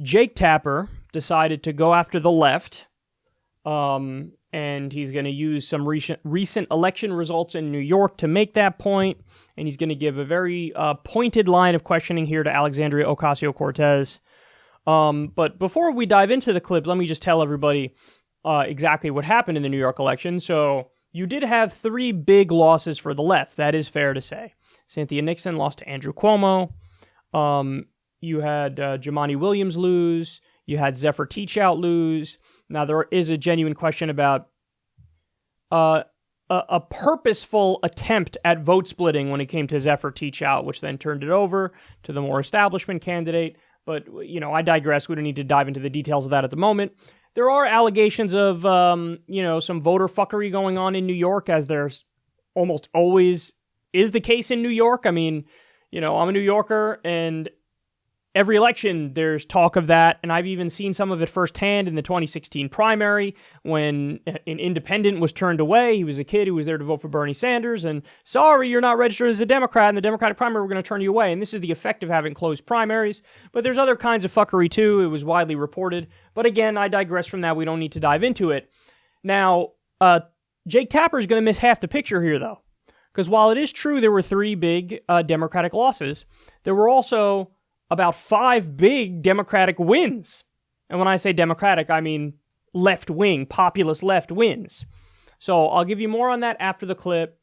Jake Tapper decided to go after the left, and he's going to use some recent election results in New York to make that point, and he's going to give a very pointed line of questioning here to Alexandria Ocasio-Cortez. But before we dive into the clip, let me just tell everybody exactly what happened in the New York election. So you did have 3 big losses for the left. That is fair to say. Cynthia Nixon lost to Andrew Cuomo. You had Jumaane Williams lose. You had Zephyr Teachout lose. Now, there is a genuine question about a purposeful attempt at vote splitting when it came to Zephyr Teachout, which then turned it over to the more establishment candidate. But, I digress. We don't need to dive into the details of that at the moment. There are allegations of, some voter fuckery going on in New York, as there's almost always is the case in New York. I mean, I'm a New Yorker, and every election there's talk of that, and I've even seen some of it firsthand in the 2016 primary when an independent was turned away. He was a kid who was there to vote for Bernie Sanders, and sorry, you're not registered as a Democrat in the Democratic primary, we're going to turn you away. And this is the effect of having closed primaries. But there's other kinds of fuckery too. It was widely reported. But again, I digress from that. We don't need to dive into it. Now, Jake Tapper is going to miss half the picture here, though. Because while it is true there were 3 big Democratic losses, there were also about 5 big Democratic wins. And when I say Democratic, I mean left-wing, populist left wins. So I'll give you more on that after the clip.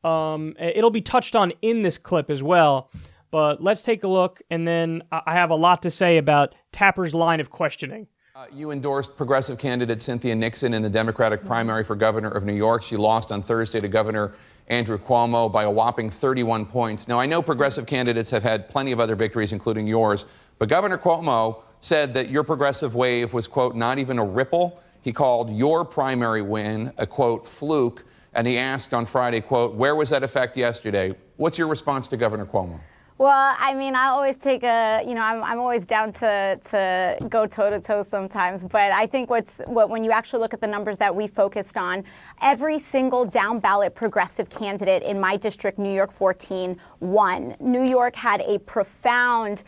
It'll be touched on in this clip as well. But let's take a look, and then I have a lot to say about Tapper's line of questioning. You endorsed progressive candidate Cynthia Nixon in the Democratic primary for governor of New York. She lost on Thursday to Governor Andrew Cuomo by a whopping 31 points. Now, I know progressive candidates have had plenty of other victories, including yours, but Governor Cuomo said that your progressive wave was, quote, not even a ripple. He called your primary win a, quote, fluke, and he asked on Friday, quote, where was that effect yesterday? What's your response to Governor Cuomo? Well, I mean, I always take I'm always down to go toe-to-toe sometimes, but I think when you actually look at the numbers that we focused on, every single down-ballot progressive candidate in my district, New York 14, won. New York had a profound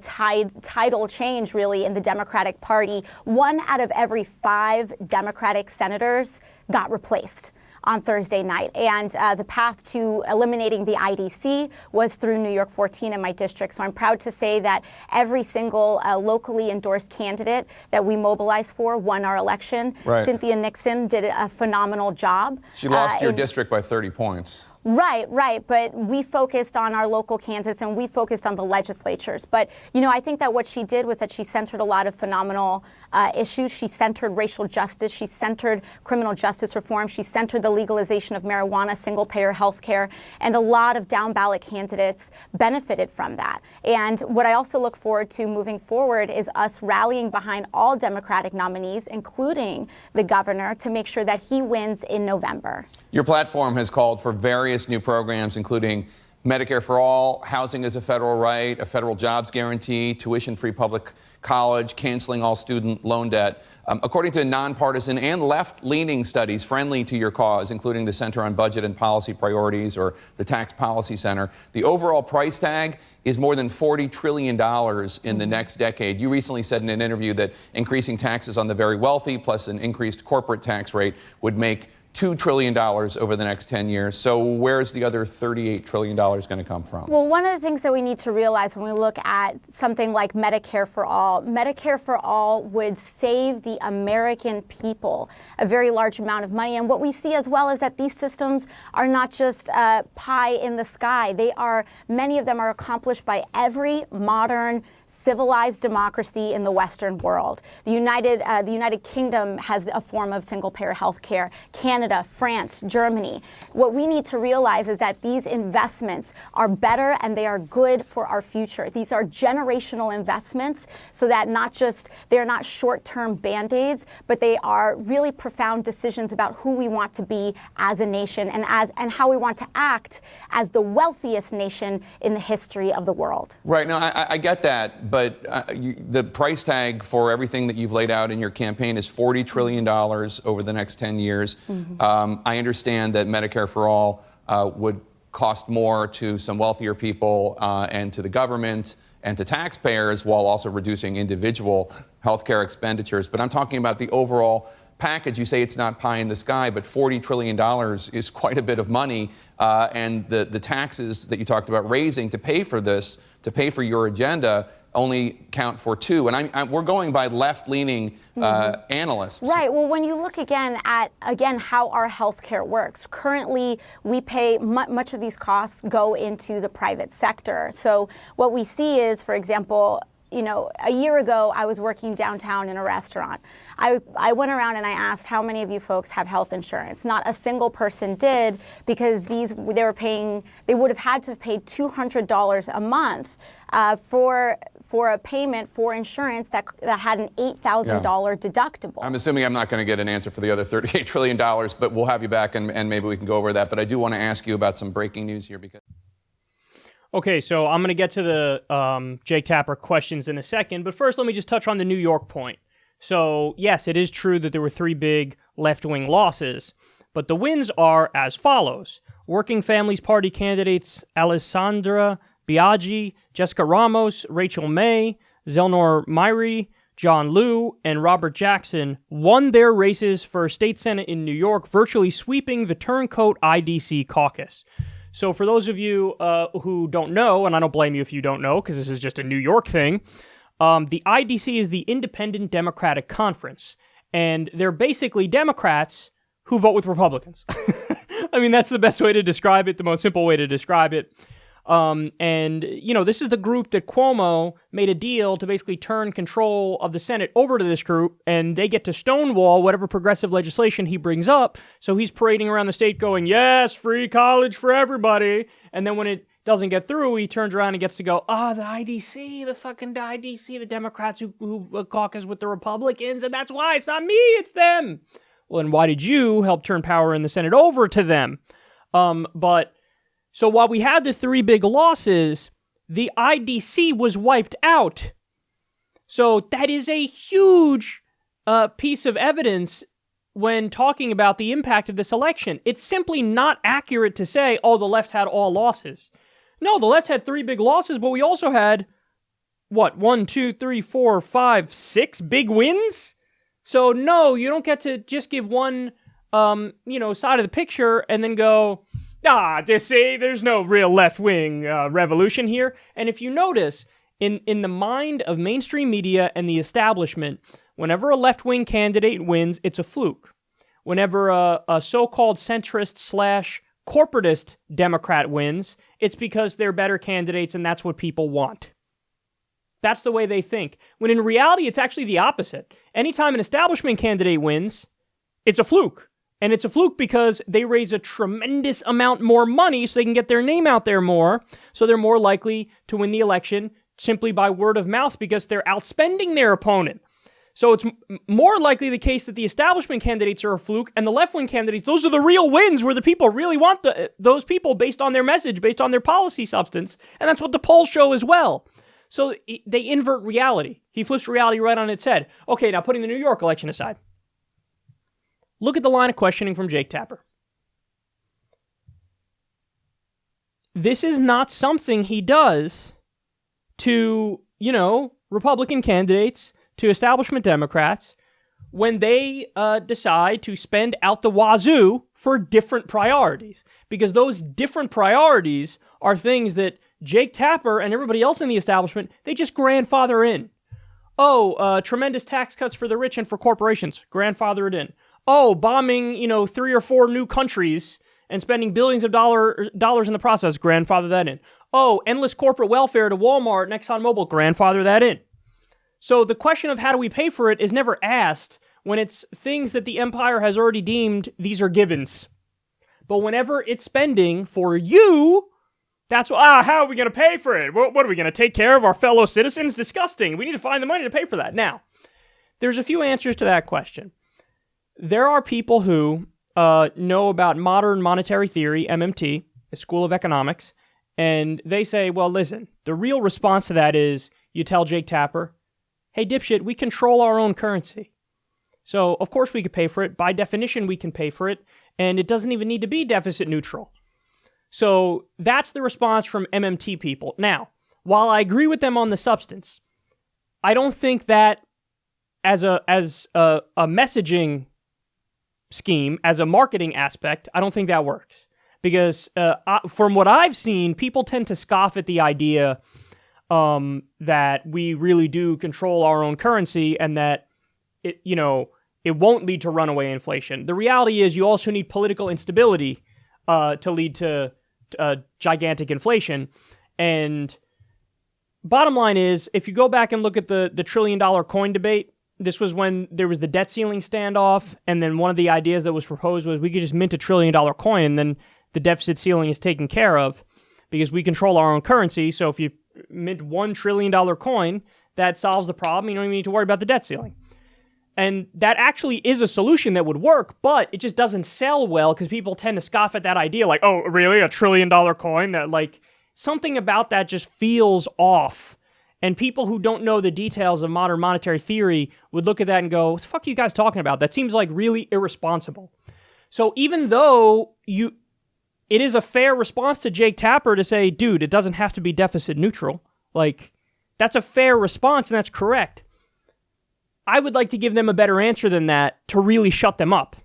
tidal change, really, in the Democratic Party. 1 out of every 5 Democratic senators got replaced on Thursday night. And the path to eliminating the IDC was through New York 14 in my district. So I'm proud to say that every single locally endorsed candidate that we mobilized for won our election. Right. Cynthia Nixon did a phenomenal job. She lost your district by 30 points. Right. But we focused on our local candidates and we focused on the legislatures. But, I think that what she did was that she centered a lot of phenomenal issues. She centered racial justice. She centered criminal justice reform. She centered the legalization of marijuana, single-payer health care. And a lot of down-ballot candidates benefited from that. And what I also look forward to moving forward is us rallying behind all Democratic nominees, including the governor, to make sure that he wins in November. Your platform has called for various new programs, including Medicare for all, housing as a federal right, a federal jobs guarantee, tuition-free public college, canceling all student loan debt. According to nonpartisan and left-leaning studies friendly to your cause, including the Center on Budget and Policy Priorities or the Tax Policy Center, the overall price tag is more than $40 trillion in the next decade. You recently said in an interview that increasing taxes on the very wealthy plus an increased corporate tax rate would make $2 trillion over the next 10 years. So where's the other $38 trillion going to come from? Well, one of the things that we need to realize when we look at something like Medicare for all would save the American people a very large amount of money. And what we see as well is that these systems are not just pie in the sky. Many of them are accomplished by every modern civilized democracy in the Western world. The United Kingdom has a form of single-payer health care. Canada, France, Germany. What we need to realize is that these investments are better and they are good for our future. These are generational investments so that they're not short-term band-aids, but they are really profound decisions about who we want to be as a nation and how we want to act as the wealthiest nation in the history of the world. Right. Now, I get that. But the price tag for everything that you've laid out in your campaign is $40 trillion over the next 10 years. Mm-hmm. I understand that Medicare for all would cost more to some wealthier people and to the government and to taxpayers while also reducing individual healthcare expenditures. But I'm talking about the overall package. You say it's not pie in the sky, but $40 trillion is quite a bit of money. And the taxes that you talked about raising to pay for this, to pay for your agenda, only count for 2. And we're going by left-leaning analysts. Right. Well, when you look again at how our healthcare works, currently we pay much of these costs go into the private sector. So what we see is, for example, a year ago, I was working downtown in a restaurant. I went around and I asked how many of you folks have health insurance. Not a single person did, because they would have had to have paid $200 a month for a payment for insurance that had an $8,000 deductible. I'm assuming I'm not going to get an answer for the other $38 trillion, but we'll have you back and maybe we can go over that. But I do want to ask you about some breaking news here because... Okay, so I'm going to get to the Jake Tapper questions in a second, but first let me just touch on the New York point. So, yes, it is true that there were 3 big left-wing losses, but the wins are as follows. Working Families Party candidates Alessandra Biaggi, Jessica Ramos, Rachel May, Zelnor Myrie, John Liu, and Robert Jackson won their races for state senate in New York, virtually sweeping the turncoat IDC caucus. So for those of you who don't know, and I don't blame you if you don't know, because this is just a New York thing, the IDC is the Independent Democratic Conference, and they're basically Democrats who vote with Republicans. I mean, that's the best way to describe it, the most simple way to describe it. This is the group that Cuomo made a deal to basically turn control of the Senate over to this group, and they get to stonewall whatever progressive legislation he brings up. So he's parading around the state going, yes, free college for everybody. And then when it doesn't get through, he turns around and gets to go, the IDC, the Democrats who caucus with the Republicans, and that's why it's not me, it's them. Well, then why did you help turn power in the Senate over to them? So while we had the 3 big losses, the IDC was wiped out. So that is a huge piece of evidence when talking about the impact of this election. It's simply not accurate to say, the left had all losses. No, the left had 3 big losses, but we also had, 1, 2, 3, 4, 5, 6 big wins? So no, you don't get to just give one, side of the picture and then go, there's no real left-wing revolution here. And if you notice, in the mind of mainstream media and the establishment, whenever a left-wing candidate wins, it's a fluke. Whenever a so-called centrist/corporatist Democrat wins, it's because they're better candidates and that's what people want. That's the way they think. When in reality, it's actually the opposite. Anytime an establishment candidate wins, it's a fluke. And it's a fluke because they raise a tremendous amount more money so they can get their name out there more. So they're more likely to win the election simply by word of mouth because they're outspending their opponent. So it's more likely the case that the establishment candidates are a fluke and the left-wing candidates, those are the real wins where the people really want those people based on their message, based on their policy substance. And that's what the polls show as well. So they invert reality. He flips reality right on its head. Okay, now putting the New York election aside. Look at the line of questioning from Jake Tapper. This is not something he does to, Republican candidates, to establishment Democrats, when they decide to spend out the wazoo for different priorities. Because those different priorities are things that Jake Tapper and everybody else in the establishment, they just grandfather in. Tremendous tax cuts for the rich and for corporations, grandfather it in. Bombing, 3 or 4 new countries and spending billions of dollars in the process, grandfather that in. Endless corporate welfare to Walmart and ExxonMobil, grandfather that in. So the question of how do we pay for it is never asked when it's things that the empire has already deemed these are givens. But whenever it's spending for you, that's how are we going to pay for it? What are we going to take care of our fellow citizens? Disgusting. We need to find the money to pay for that. Now, there's a few answers to that question. There are people who know about modern monetary theory, MMT, the School of Economics, and they say, well, listen, the real response to that is you tell Jake Tapper, hey, dipshit, we control our own currency. So, of course, we could pay for it. By definition, we can pay for it, and it doesn't even need to be deficit neutral. So that's the response from MMT people. Now, while I agree with them on the substance, I don't think that as a messaging scheme, as a marketing aspect, I don't think that works. Because from what I've seen, people tend to scoff at the idea that we really do control our own currency and that it won't lead to runaway inflation. The reality is you also need political instability to lead to gigantic inflation. And bottom line is, if you go back and look at the $1 trillion coin debate, this was when there was the debt ceiling standoff, and then one of the ideas that was proposed was we could just mint $1 trillion coin, and then the deficit ceiling is taken care of because we control our own currency. So if you mint $1 trillion coin, that solves the problem. You don't even need to worry about the debt ceiling. And that actually is a solution that would work, but it just doesn't sell well because people tend to scoff at that idea like, oh, really? $1 trillion coin? That, like, something about that just feels off. And people who don't know the details of modern monetary theory would look at that and go, what the fuck are you guys talking about? That seems like really irresponsible. So even though it is a fair response to Jake Tapper to say, dude, it doesn't have to be deficit neutral. Like, that's a fair response and that's correct. I would like to give them a better answer than that to really shut them up.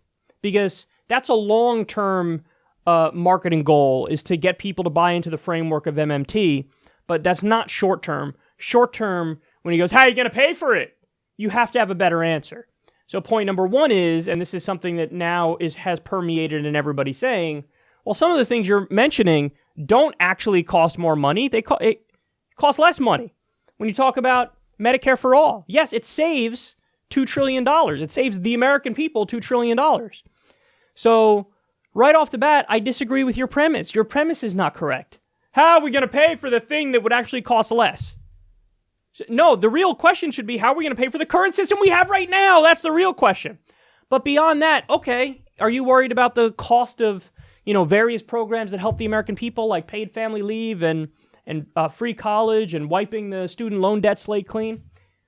Because that's a long-term marketing goal, is to get people to buy into the framework of MMT. But that's not short-term. Short-term, when he goes, how are you going to pay for it? You have to have a better answer. So point number one is, and this is something that now has permeated in everybody saying, well, some of the things you're mentioning don't actually cost more money. It costs less money. When you talk about Medicare for all, yes, it saves $2 trillion. It saves the American people $2 trillion. So right off the bat, I disagree with your premise. Your premise is not correct. How are we going to pay for the thing that would actually cost less? No, the real question should be, how are we going to pay for the current system we have right now? That's the real question. But beyond that, okay, are you worried about the cost of, various programs that help the American people, like paid family leave and free college and wiping the student loan debt slate clean?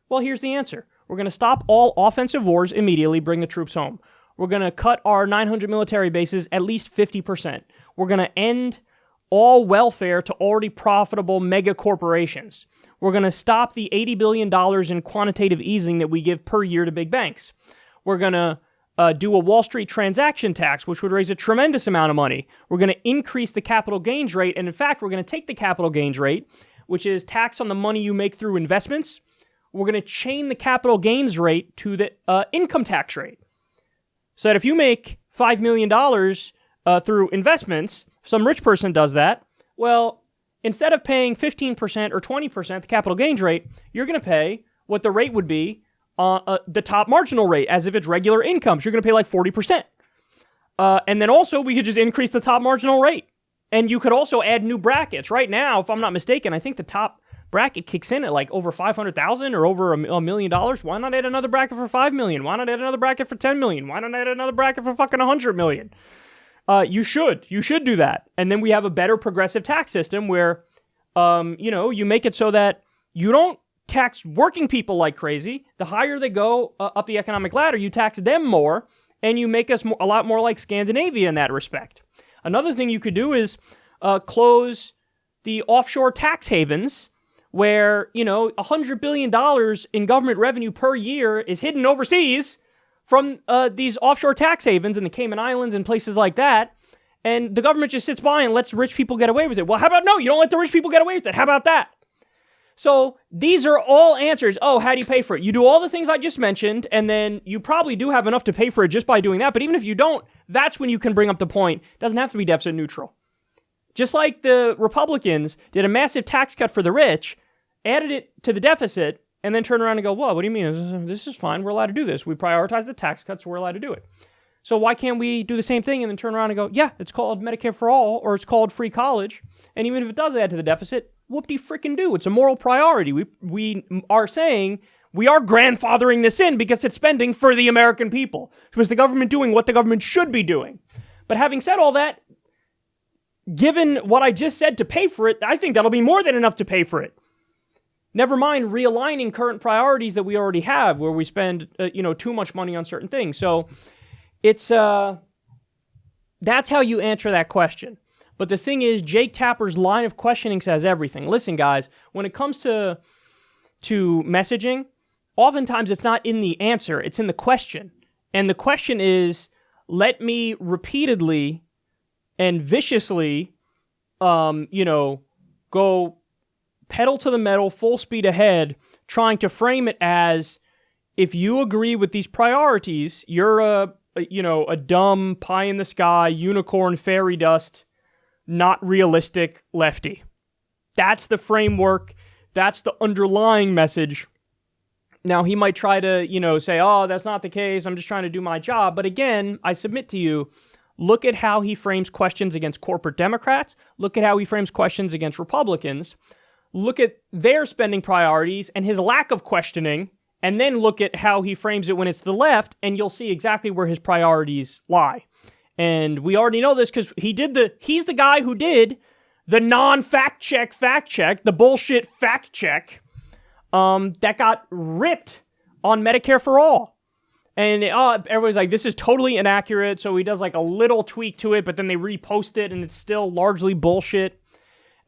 Well, here's the answer. We're going to stop all offensive wars immediately, bring the troops home. We're going to cut our 900 military bases at least 50%. We're going to end all welfare to already profitable mega corporations. We're going to stop the $80 billion in quantitative easing that we give per year to big banks. We're going to do a Wall Street transaction tax, which would raise a tremendous amount of money. We're going to increase the capital gains rate. And in fact, we're going to take the capital gains rate, which is tax on the money you make through investments. We're going to chain the capital gains rate to the income tax rate. So that if you make $5 million through investments, some rich person does that, well, instead of paying 15% or 20%, the capital gains rate, you're going to pay what the rate would be the top marginal rate, as if it's regular income. So you're going to pay like 40%. And then also, we could just increase the top marginal rate. And you could also add new brackets. Right now, if I'm not mistaken, I think the top bracket kicks in at like over $500,000 or over $1 million. Why not add another bracket for $5 million? Why not add another bracket for $10 million? Why not add another bracket for fucking $100 million? You should do that. And then we have a better progressive tax system where, you make it so that you don't tax working people like crazy. The higher they go up the economic ladder, you tax them more, and you make us a lot more like Scandinavia in that respect. Another thing you could do is close the offshore tax havens where, $100 billion in government revenue per year is hidden overseas from these offshore tax havens in the Cayman Islands and places like that, and the government just sits by and lets rich people get away with it. Well, how about no? You don't let the rich people get away with it. How about that? So these are all answers. Oh, how do you pay for it? You do all the things I just mentioned, and then you probably do have enough to pay for it just by doing that. But even if you don't, that's when you can bring up the point. It doesn't have to be deficit neutral. Just like the Republicans did a massive tax cut for the rich, added it to the deficit, and then turn around and go, whoa, what do you mean? This is fine. We're allowed to do this. We prioritize the tax cuts, so we're allowed to do it. So why can't we do the same thing and then turn around and go, yeah, it's called Medicare for all, or it's called free college, and even if it does add to the deficit, whoop-de-frickin-do. It's a moral priority. We are saying we are grandfathering this in because it's spending for the American people. So it's the government doing what the government should be doing. But having said all that, given what I just said to pay for it, I think that'll be more than enough to pay for it. Never mind realigning current priorities that we already have, where we spend, too much money on certain things. So it's that's how you answer that question. But the thing is, Jake Tapper's line of questioning says everything. Listen, guys, when it comes to messaging, oftentimes it's not in the answer, it's in the question. And the question is, let me repeatedly and viciously, go pedal to the metal, full speed ahead, trying to frame it as, if you agree with these priorities, you're a dumb, pie in the sky, unicorn, fairy dust, not realistic lefty. That's the framework. That's the underlying message. Now, he might try to, say, oh, that's not the case. I'm just trying to do my job. But again, I submit to you, look at how he frames questions against corporate Democrats. Look at how he frames questions against Republicans. Look at their spending priorities and his lack of questioning. And then look at how he frames it when it's the left, and you'll see exactly where his priorities lie. And we already know this because he's the guy who did the non-fact check, the bullshit fact check, that got ripped on Medicare for All. And everybody's like, this is totally inaccurate. So he does like a little tweak to it, but then they repost it and it's still largely bullshit.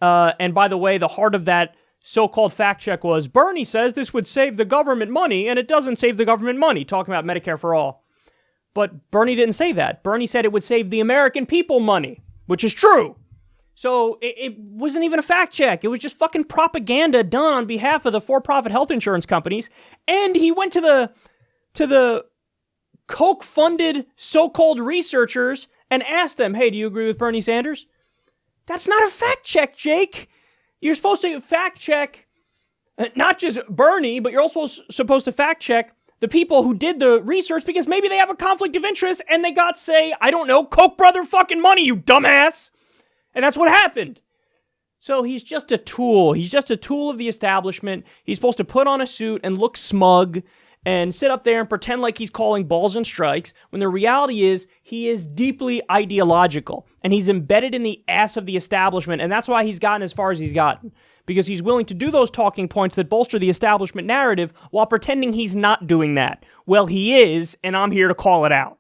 And by the way, the heart of that so-called fact check was, Bernie says this would save the government money, and it doesn't save the government money, talking about Medicare for All. But Bernie didn't say that. Bernie said it would save the American people money, which is true. So it wasn't even a fact check. It was just fucking propaganda done on behalf of the for-profit health insurance companies. And he went to the Koch-funded so-called researchers and asked them, hey, do you agree with Bernie Sanders? That's not a fact check, Jake. You're supposed to fact check not just Bernie, but you're also supposed to fact check the people who did the research, because maybe they have a conflict of interest and they got, say, I don't know, Koch brother fucking money, you dumbass. And that's what happened. So he's just a tool. He's just a tool of the establishment. He's supposed to put on a suit and look smug and sit up there and pretend like he's calling balls and strikes, when the reality is he is deeply ideological and he's embedded in the ass of the establishment. And that's why he's gotten as far as he's gotten, because he's willing to do those talking points that bolster the establishment narrative while pretending he's not doing that. Well, he is, and I'm here to call it out.